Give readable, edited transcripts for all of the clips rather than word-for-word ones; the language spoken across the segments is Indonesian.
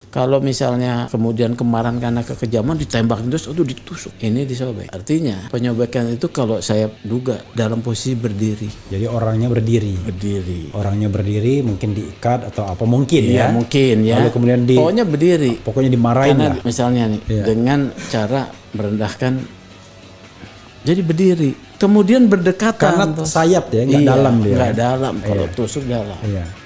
Kalau misalnya kemudian kemarahan karena kekejaman ditembak terus itu ditusuk, ini disobek. Artinya penyobekan itu kalau saya duga dalam posisi berdiri. Jadi orangnya berdiri. Orangnya berdiri mungkin diikat atau apa mungkin ya. Mungkin ya. Lalu kemudian pokoknya berdiri. Pokoknya dimarahin karena lah. Misalnya nih dengan cara merendahkan, jadi berdiri. Kemudian berdekatan. Karena sayap ya, nggak dalam dia. Nggak dalam, kalau tusuk dalam.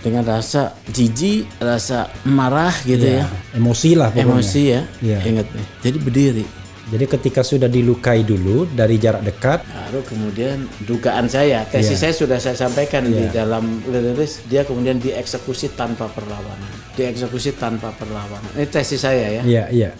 Dengan rasa jijik, rasa marah gitu ya. Emosi lah pokoknya. Emosi ya, ingat nih. Jadi berdiri. Jadi ketika sudah dilukai dulu dari jarak dekat. Baru kemudian dugaan saya, tesis saya sudah saya sampaikan di dalam liris, dia kemudian dieksekusi tanpa perlawanan. Dieksekusi tanpa perlawanan. Ini tesis saya ya. Iya.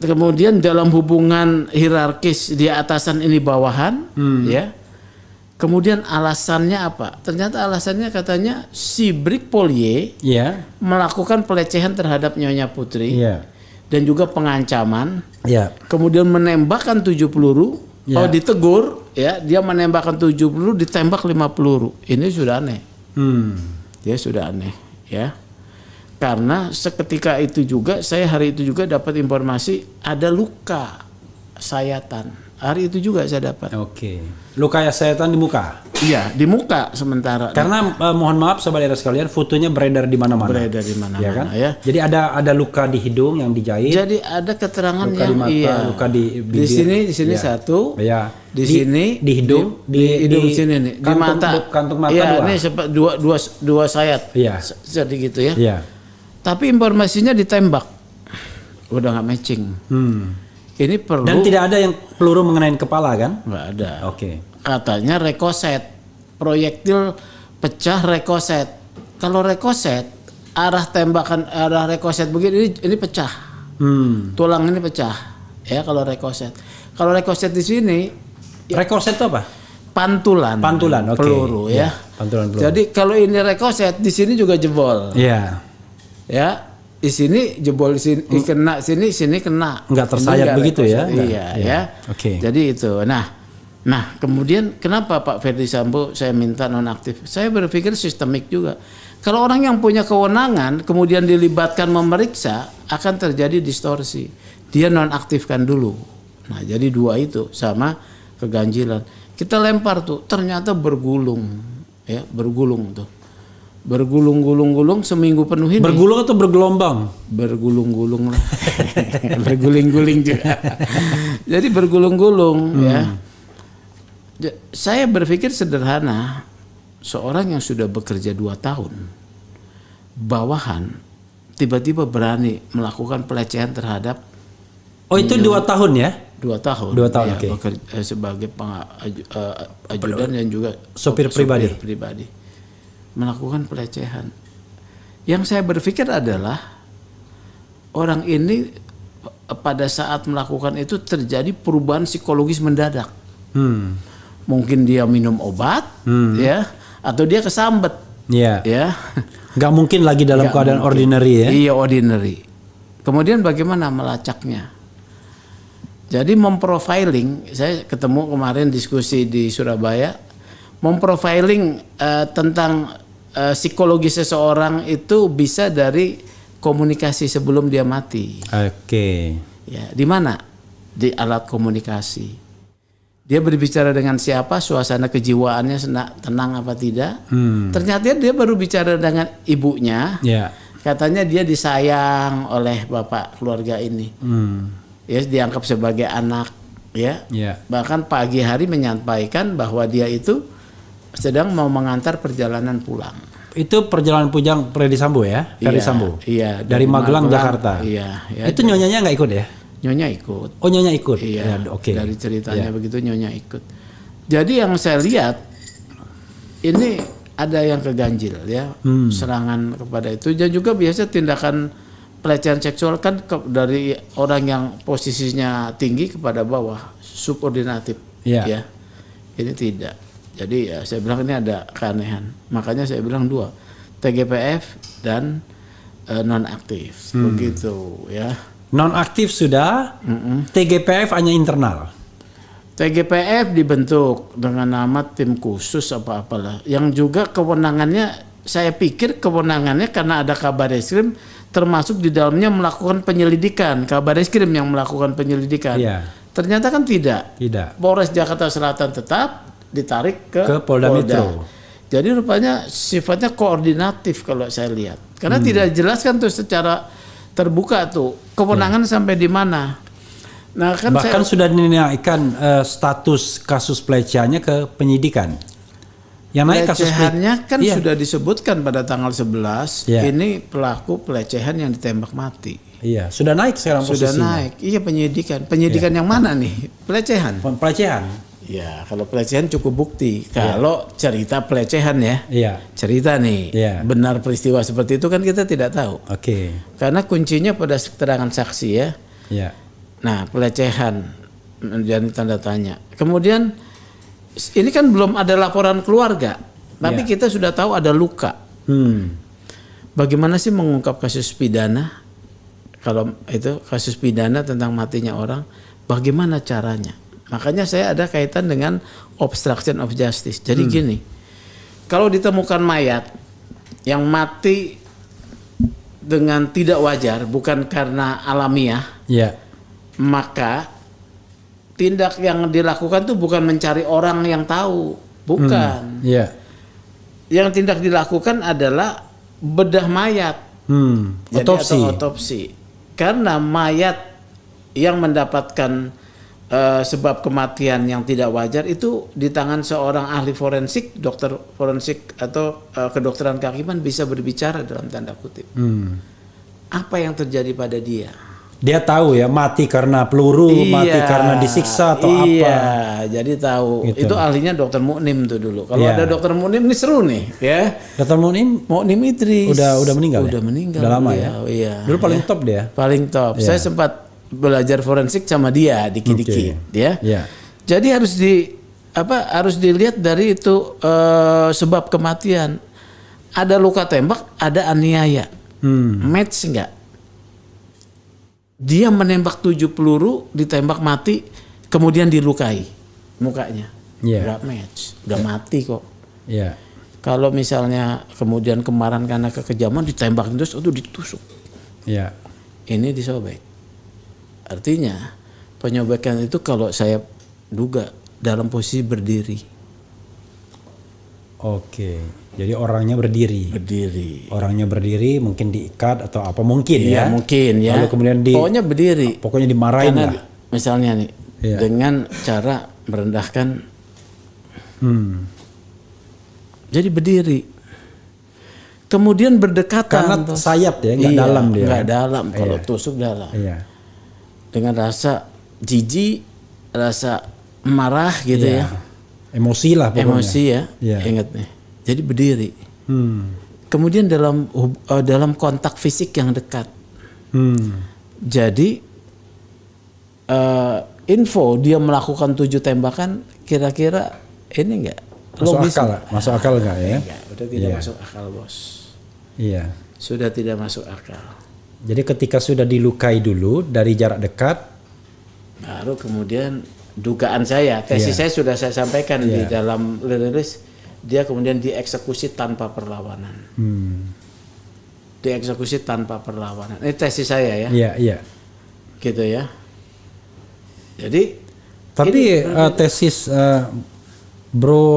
Kemudian dalam hubungan hierarkis dia atasan ini bawahan, ya. Kemudian alasannya apa? Ternyata alasannya katanya si Brik Polye melakukan pelecehan terhadap Nyonya Putri dan juga pengancaman. Kemudian menembakkan 7 peluru. Oh, ditegur, ya, dia menembakkan 7 peluru, ditembak 5 peluru. Ini sudah aneh. Dia sudah aneh, ya. Karena seketika itu juga, saya hari itu juga dapat informasi ada luka sayatan. Hari itu juga saya dapat. Oke. Luka sayatan di muka? Iya, di muka sementara. Karena mohon maaf sobat era sekalian, fotonya beredar di mana-mana. Beredar di mana-mana, ya kan? Ya. Jadi ada luka di hidung yang dijahit. Jadi ada keterangan luka yang di mata, luka di bibir. Di sini satu. Ya. Di sini di hidung, di hidung sini nih, di mata. Kantung mata dua. Ini dua sayat. Iya. Jadi gitu ya. Iya. Tapi informasinya ditembak, udah nggak matching. Ini perlu. Dan tidak ada yang peluru mengenai kepala kan? Nggak ada. Oke. Katanya rekoset, proyektil pecah rekoset. Kalau rekoset, arah tembakan arah rekoset begini ini pecah. Tulang ini pecah. Ya kalau rekoset. Kalau rekoset di sini. Rekoset itu apa? Pantulan. Okay. Peluru ya. Pantulan peluru. Jadi kalau ini rekoset di sini juga jebol. Iya. Ya, di sini jebol sini kena sini kena. Enggak tersayat begitu ya? Iya. Oke. Jadi itu. Nah, kemudian kenapa Pak Ferdi Sambo saya minta nonaktif? Saya berpikir sistemik juga. Kalau orang yang punya kewenangan kemudian dilibatkan memeriksa akan terjadi distorsi. Dia nonaktifkan dulu. Nah, jadi dua itu sama keganjilan. Kita lempar tuh, ternyata bergulung, ya bergulung tuh. Bergulung-gulung seminggu penuh ini. Bergulung atau bergelombang? Bergulung-gulung lah. Berguling-guling juga. Jadi bergulung-gulung ya. Saya berpikir sederhana. Seorang yang sudah bekerja 2 tahun, bawahan, tiba-tiba berani melakukan pelecehan terhadap. Oh itu 2 tahun ya? 2 tahun. 2 tahun, ya, oke. Bekerja sebagai ajudan dan juga sopir pribadi. Melakukan pelecehan. Yang saya berpikir adalah orang ini pada saat melakukan itu terjadi perubahan psikologis mendadak. Mungkin dia minum obat, ya, atau dia kesambet, ya. Gak mungkin lagi dalam keadaan ordinary ya? Iya ordinary. Kemudian bagaimana melacaknya? Jadi memprofiling, saya ketemu kemarin diskusi di Surabaya, memprofiling tentang psikologi seseorang itu bisa dari komunikasi sebelum dia mati. Oke. Ya, di mana? Di alat komunikasi. Dia berbicara dengan siapa, suasana kejiwaannya tenang apa tidak. Ternyata dia baru bicara dengan ibunya. Katanya dia disayang oleh bapak keluarga ini. ya dianggap sebagai anak, ya. Bahkan pagi hari menyampaikan bahwa dia itu sedang mau mengantar perjalanan pulang. Itu perjalanan pulang Freddy Sambo ya? Freddy Sambo? Iya. Dari Magelang, Jakarta? Iya. Ya, itu nyonyanya nggak ikut ya? Nyonya ikut. Oh, nyonya ikut? Iya, ya, oke. Dari ceritanya begitu nyonya ikut. Jadi yang saya lihat, ini ada yang keganjil ya, serangan kepada itu. Dan juga biasa tindakan pelecehan seksual kan dari orang yang posisinya tinggi kepada bawah, subordinatif. Ya. Ini tidak. Jadi ya saya bilang ini ada keanehan. Makanya saya bilang dua, TGPF dan nonaktif. Begitu ya. Nonaktif sudah, TGPF hanya internal. TGPF dibentuk dengan nama tim khusus apa-apalah. Yang juga kewenangannya, saya pikir kewenangannya karena ada Kabar Eskrim, termasuk di dalamnya melakukan penyelidikan. Kabar Eskrim yang melakukan penyelidikan. Ternyata kan tidak. Polres Jakarta Selatan tetap ditarik ke Polda Metro. Jadi rupanya sifatnya koordinatif kalau saya lihat. Karena tidak jelaskan tuh secara terbuka tuh kewenangan sampai di mana. Nah, kan bahkan sudah dinaikkan status kasus pelecehannya ke penyidikan. Yang naik kasus pelecehannya kan sudah disebutkan pada tanggal 11. Ini pelaku pelecehan yang ditembak mati. Iya, sudah naik sekarang posisinya. Sudah naik. Iya, penyidikan. Penyidikan yang mana nih? Pelecehan. Pelecehan. Ya, kalau pelecehan cukup bukti. Kalau cerita pelecehan ya, cerita nih, benar peristiwa seperti itu kan kita tidak tahu. Karena kuncinya pada keterangan saksi ya. Nah, pelecehan menjadi tanda tanya. Kemudian ini kan belum ada laporan keluarga, tapi kita sudah tahu ada luka. Bagaimana sih mengungkap kasus pidana? Kalau itu kasus pidana tentang matinya orang, bagaimana caranya? Makanya saya ada kaitan dengan obstruction of justice. Jadi gini, kalau ditemukan mayat yang mati dengan tidak wajar, bukan karena alamiah, maka tindak yang dilakukan tuh bukan mencari orang yang tahu, bukan. Yang tindak dilakukan adalah bedah mayat, jadi otopsi. Karena mayat yang mendapatkan sebab kematian yang tidak wajar itu di tangan seorang ahli forensik, dokter forensik atau kedokteran kehakiman bisa berbicara dalam tanda kutip. Apa yang terjadi pada dia? Dia tahu ya mati karena peluru, mati karena disiksa atau apa? Iya, jadi tahu. Gitu. Itu ahlinya dokter Mu'nim tuh dulu. Kalau ada dokter Mu'nim ini seru nih, ya. Dokter Mu'nim Idris. Udah meninggal. Udah meninggal. Udah lama ya. Iya. Dulu paling top dia. Paling top. Saya sempat belajar forensik sama dia dikit-dikit, ya. Jadi harus dilihat dari itu sebab kematian. Ada luka tembak, ada aniaya. Match enggak? Dia menembak 7 peluru, ditembak mati, kemudian dilukai mukanya. Enggak match, udah mati kok. Kalau misalnya kemudian kemarahan karena kekejaman ditembak terus, itu ditusuk. Ini disobek. Artinya penyobekan itu kalau saya duga dalam posisi berdiri. Jadi orangnya berdiri. Orangnya berdiri, mungkin diikat atau apa mungkin ya. Mungkin ya. Lalu kemudian pokoknya dimarahin lah. Misalnya nih, dengan cara merendahkan. Jadi berdiri. Kemudian berdekatan. Karena sayap ya, nggak dalam dia. Nggak dalam, kalau tusuk dalam. Dengan rasa jijik, rasa marah gitu ya. Emosi lah pokoknya. Emosi ya, ingat nih. Jadi berdiri. Kemudian dalam kontak fisik yang dekat. Jadi info dia melakukan 7 tembakan, kira-kira ini enggak logis? Masuk akal enggak ya? Enggak, udah tidak masuk akal, Bos. Sudah tidak masuk akal. Jadi ketika sudah dilukai dulu dari jarak dekat, baru kemudian dugaan saya, tesis saya sudah saya sampaikan di dalam rilis, dia kemudian dieksekusi tanpa perlawanan. Dieksekusi tanpa perlawanan. Ini tesis saya ya. Gitu ya. Jadi tapi tesis Bro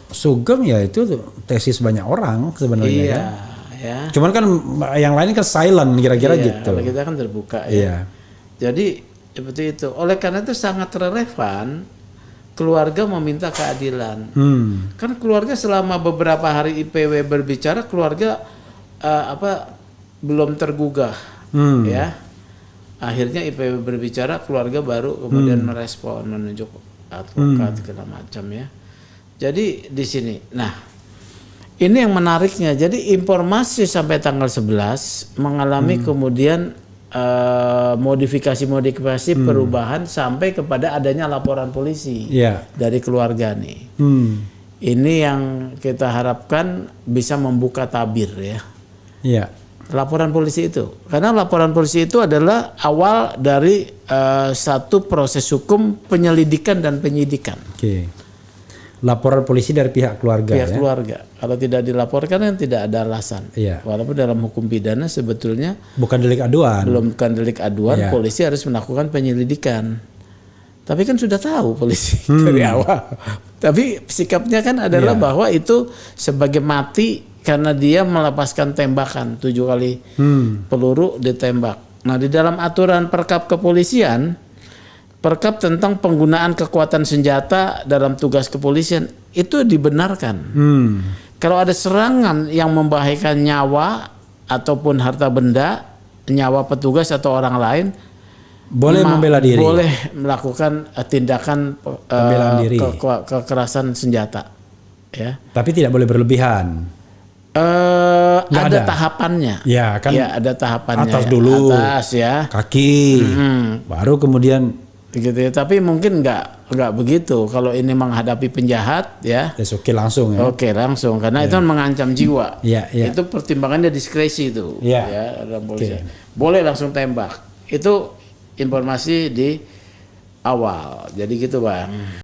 Sugeng ya itu tesis banyak orang sebenarnya kan. Cuman kan yang lain kan silent kira-kira gitu. Kalau kita kan terbuka ya. Jadi Seperti itu. Oleh karena itu sangat relevan keluarga meminta keadilan. Kan keluarga selama beberapa hari IPW berbicara, keluarga belum tergugah, ya. Akhirnya IPW berbicara, keluarga baru kemudian merespon, menunjuk advokat segala macam ya. Jadi di sini, nah ini yang menariknya. Jadi informasi sampai tanggal 11 mengalami kemudian modifikasi perubahan sampai kepada adanya laporan polisi dari keluarga nih. Ini yang kita harapkan bisa membuka tabir ya. Laporan polisi itu, karena laporan polisi itu adalah awal dari satu proses hukum penyelidikan dan penyidikan. Laporan polisi dari pihak keluarga. Pihak keluarga. Kalau tidak dilaporkan kan tidak ada alasan. Walaupun dalam hukum pidana sebetulnya bukan delik aduan. Bukan delik aduan, polisi harus melakukan penyelidikan. Tapi kan sudah tahu polisi dari awal. Tapi sikapnya kan adalah bahwa itu sebagai mati karena dia melepaskan tembakan 7 kali peluru ditembak. Nah, di dalam aturan Perkap Kepolisian, Perkap tentang penggunaan kekuatan senjata dalam tugas kepolisian itu dibenarkan. Kalau ada serangan yang membahayakan nyawa ataupun harta benda, nyawa petugas atau orang lain, boleh membela diri. Boleh melakukan tindakan pembelaan diri. Kekerasan senjata. Ya. Tapi tidak boleh berlebihan. Ada tahapannya. Ya, kan ada tahapannya. Atas dulu. Atas ya. Kaki. Baru kemudian gitu ya, tapi mungkin nggak begitu kalau ini menghadapi penjahat ya. Oke langsung ya. Oke langsung karena itu mengancam jiwa. Itu pertimbangannya diskresi itu. Ya, dalam polisi. Boleh langsung tembak. Itu informasi di awal. Jadi gitu Bang.